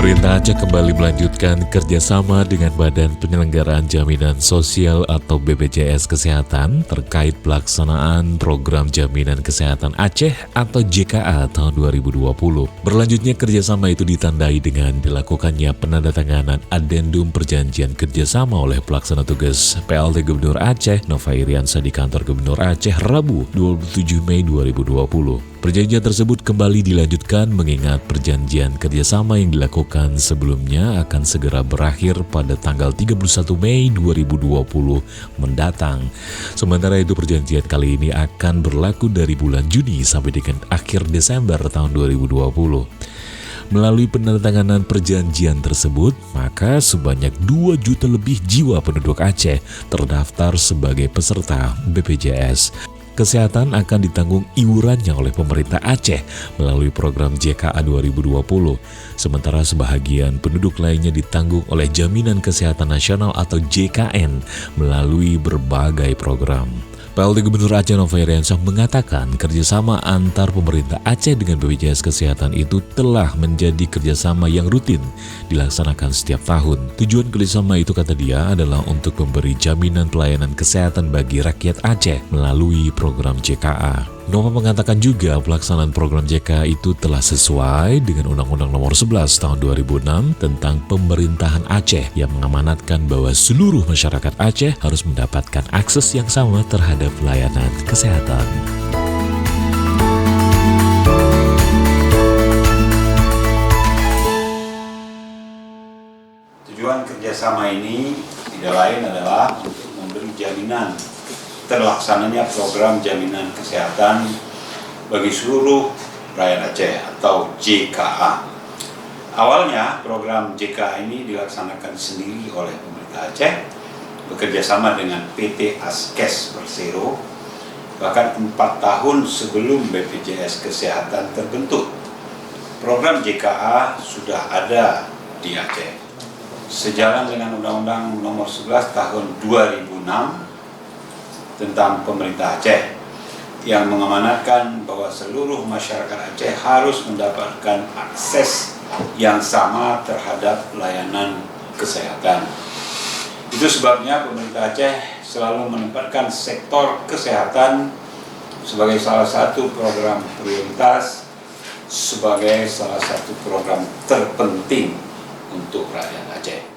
Pemerintah Aceh kembali melanjutkan kerjasama dengan Badan Penyelenggaraan Jaminan Sosial atau BPJS Kesehatan terkait pelaksanaan Program Jaminan Kesehatan Aceh atau JKA tahun 2020. Berlanjutnya kerjasama itu ditandai dengan dilakukannya penandatanganan Adendum Perjanjian Kerjasama oleh pelaksana tugas PLT Gubernur Aceh Nova Iriansyah di kantor Gubernur Aceh Rabu 27 Mei 2020. Perjanjian tersebut kembali dilanjutkan mengingat perjanjian kerjasama yang dilakukan sebelumnya akan segera berakhir pada tanggal 31 Mei 2020 mendatang. Sementara itu perjanjian kali ini akan berlaku dari bulan Juni sampai dengan akhir Desember tahun 2020. Melalui penandatanganan perjanjian tersebut, maka sebanyak 2 juta lebih jiwa penduduk Aceh terdaftar sebagai peserta BPJS Kesehatan akan ditanggung iurannya oleh pemerintah Aceh melalui program JKA 2020. Sementara sebahagian penduduk lainnya ditanggung oleh Jaminan Kesehatan Nasional atau JKN melalui berbagai program. PLT Gubernur Aceh Nova Iriansyah mengatakan kerjasama antar pemerintah Aceh dengan BPJS Kesehatan itu telah menjadi kerjasama yang rutin dilaksanakan setiap tahun. Tujuan kerjasama itu, kata dia, adalah untuk memberi jaminan pelayanan kesehatan bagi rakyat Aceh melalui program JKA. Nova mengatakan juga pelaksanaan program JKA itu telah sesuai dengan Undang-Undang Nomor 11 Tahun 2006 tentang Pemerintahan Aceh yang mengamanatkan bahwa seluruh masyarakat Aceh harus mendapatkan akses yang sama terhadap pelayanan kesehatan. Tujuan kerjasama ini tidak lain adalah untuk memberi jaminan terlaksananya program jaminan kesehatan bagi seluruh rakyat Aceh atau JKA. Awalnya program JKA ini dilaksanakan sendiri oleh pemerintah Aceh bekerjasama dengan PT Askes Persero bahkan 4 tahun sebelum BPJS Kesehatan terbentuk. Program JKA sudah ada di Aceh. Sejalan dengan Undang-Undang Nomor 11 Tahun 2006 tentang pemerintah Aceh yang mengamanatkan bahwa seluruh masyarakat Aceh harus mendapatkan akses yang sama terhadap layanan kesehatan. Itu sebabnya pemerintah Aceh selalu menempatkan sektor kesehatan sebagai salah satu program prioritas, sebagai salah satu program terpenting untuk rakyat Aceh.